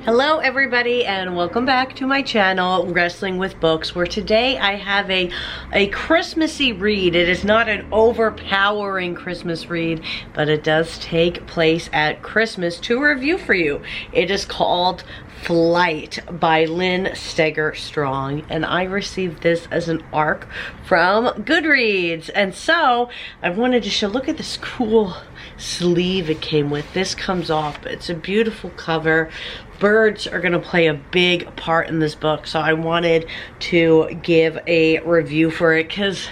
Hello everybody and welcome back to my channel, Wrestling with Books, where today I have a Christmassy read. It is not an overpowering Christmas read, but it does take place at Christmas to review for you. It is called Flight by Lynn Steger Strong, and I received this as an ARC from Goodreads. And so I wanted to show, look at this cool sleeve it came with. This comes off. It's a beautiful cover. Birds are going to play a big part in this book, so I wanted to give a review for it because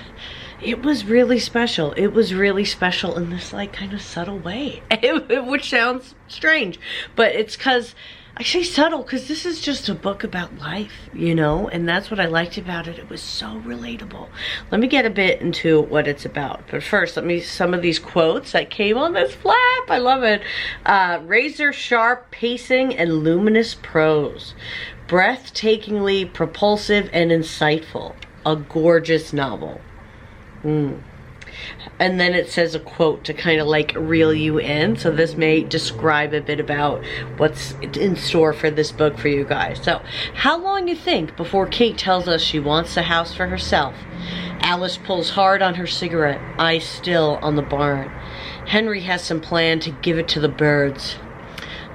it was really special. It was really special in this like kind of subtle way, which sounds strange, but it's because I say subtle because this is just a book about life, you know, and that's what I liked about it. It was so relatable. Let me get a bit into what it's about. But first, some of these quotes that came on this flap. I love it. Razor sharp pacing and luminous prose. Breathtakingly propulsive and insightful. A gorgeous novel. And then it says a quote to kind of like reel you in. So this may describe a bit about what's in store for this book for you guys. So, how long you think before Kate tells us she wants the house for herself? Alice pulls hard on her cigarette, eyes still on the barn. Henry has some plan to give it to the birds.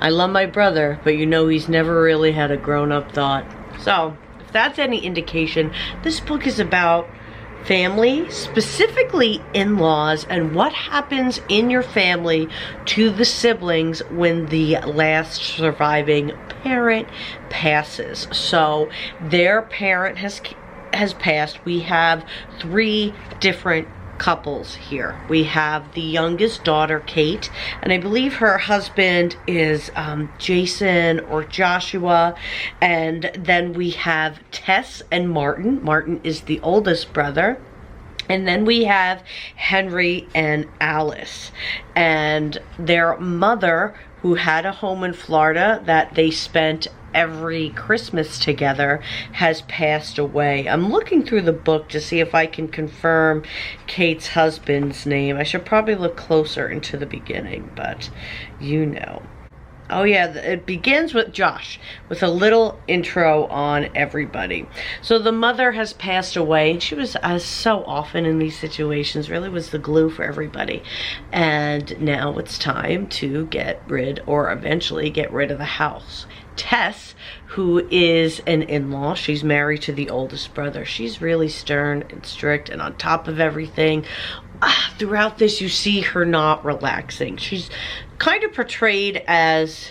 I love my brother, but you know he's never really had a grown-up thought. So, if that's any indication, this book is about family, specifically in-laws, and what happens in your family to the siblings when the last surviving parent passes. So their parent has passed. We have three different couples here. We have the youngest daughter, Kate, and I believe her husband is Jason or Joshua, and then we have Tess and Martin. Martin is the oldest brother. And then we have Henry and Alice, and their mother, who had a home in Florida that they spent every Christmas together, has passed away. I'm looking through the book to see if I can confirm Kate's husband's name. I should probably look closer into the beginning, but you know. Oh yeah, it begins with Josh, with a little intro on everybody. So the mother has passed away. She was, as so often in these situations, really was the glue for everybody. And now it's time to get rid, or eventually get rid of the house. Tess, who is an in-law, she's married to the oldest brother. She's really stern and strict and on top of everything. Throughout this, you see her not relaxing. She's kind of portrayed as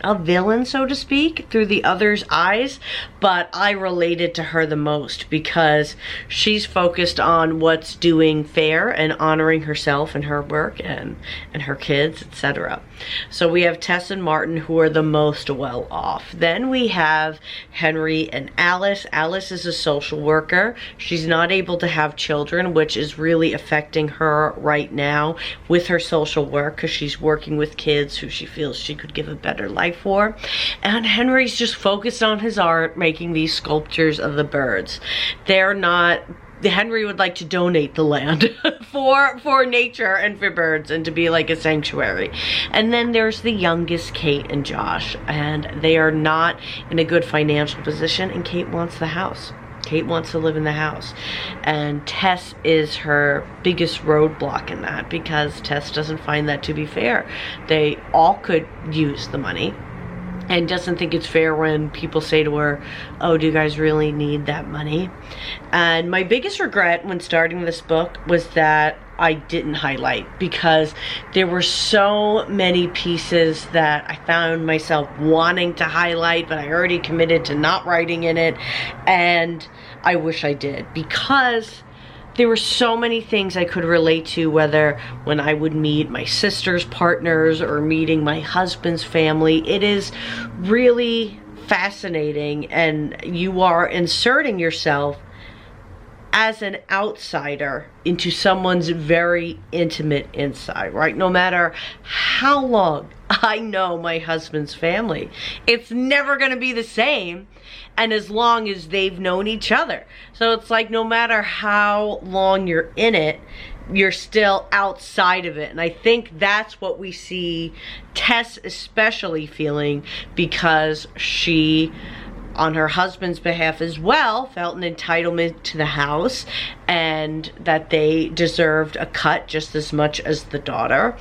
a villain, so to speak, through the other's eyes, but I related to her the most because she's focused on what's doing fair and honoring herself and her work and her kids, etc. So we have Tess and Martin, who are the most well off. Then we have Henry and Alice. Alice is a social worker. She's not able to have children, which is really affecting her right now with her social work because she's working with kids who she feels she could give a better life for. And Henry's just focused on his art, making these sculptures of the birds. Henry would like to donate the land for nature and for birds and to be like a sanctuary. And then there's the youngest, Kate and Josh, and they are not in a good financial position, and Kate wants the house. Kate wants to live in the house, and Tess is her biggest roadblock in that because Tess doesn't find that to be fair. They all could use the money and doesn't think it's fair when people say to her, oh, do you guys really need that money? And my biggest regret when starting this book was that I didn't highlight, because there were so many pieces that I found myself wanting to highlight, but I already committed to not writing in it, and I wish I did, because there were so many things I could relate to, whether when I would meet my sister's partners or meeting my husband's family. It is really fascinating, and you are inserting yourself as an outsider into someone's very intimate inside, right? No matter how long I know my husband's family, it's never going to be the same, and as long as they've known each other. So it's like no matter how long you're in it, you're still outside of it. And I think that's what we see Tess especially feeling, because she, on her husband's behalf as well, felt an entitlement to the house and that they deserved a cut just as much as the daughter,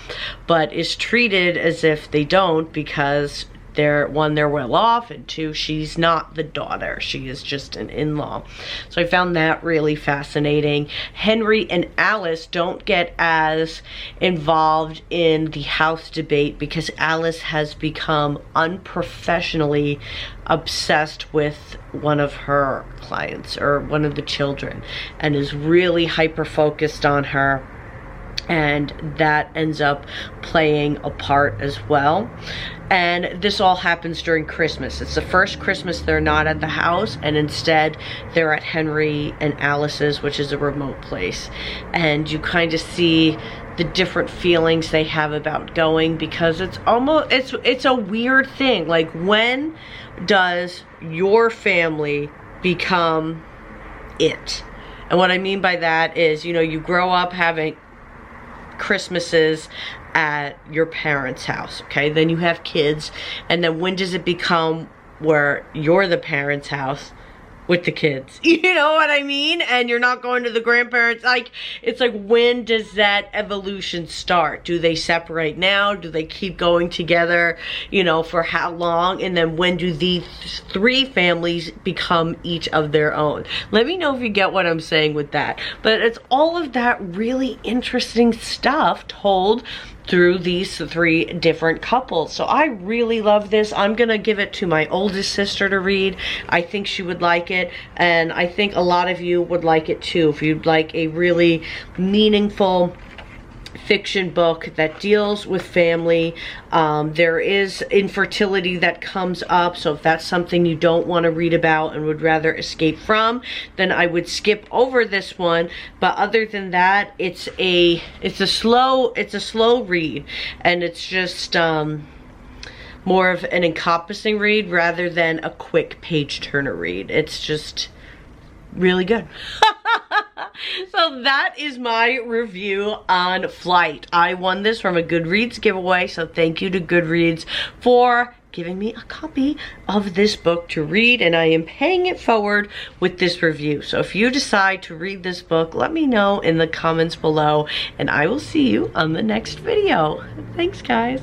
but is treated as if they don't, because they're well off, and two, she's not the daughter, she is just an in-law. So I found that really fascinating. Henry and Alice don't get as involved in the house debate because Alice has become unprofessionally obsessed with one of her clients, or one of the children, and is really hyper focused on her, and that ends up playing a part as well. And this all happens during Christmas. It's the first Christmas they're not at the house, and instead they're at Henry and Alice's, which is a remote place. And you kind of see the different feelings they have about going, because it's almost, it's a weird thing. Like, when does your family become it? And what I mean by that is, you know, you grow up having Christmases at your parents' house, okay? Then you have kids, and then when does it become where you're the parents' house with the kids? You know what I mean? And you're not going to the grandparents. Like, it's like, when does that evolution start? Do they separate now? Do they keep going together, you know, for how long? And then when do these three families become each of their own? Let me know if you get what I'm saying with that. But it's all of that really interesting stuff told through these three different couples. So I really love this. I'm gonna give it to my oldest sister to read. I think she would like it, and I think a lot of you would like it too, if you'd like a really meaningful fiction book that deals with family. There is infertility that comes up, so if that's something you don't want to read about and would rather escape from, then I would skip over this one. But other than that, it's a slow read, and it's just more of an encompassing read rather than a quick page turner read. It's just really good. So that is my review on Flight. I won this from a Goodreads giveaway, so thank you to Goodreads for giving me a copy of this book to read, and I am paying it forward with this review. So if you decide to read this book, let me know in the comments below, and I will see you on the next video. Thanks, guys.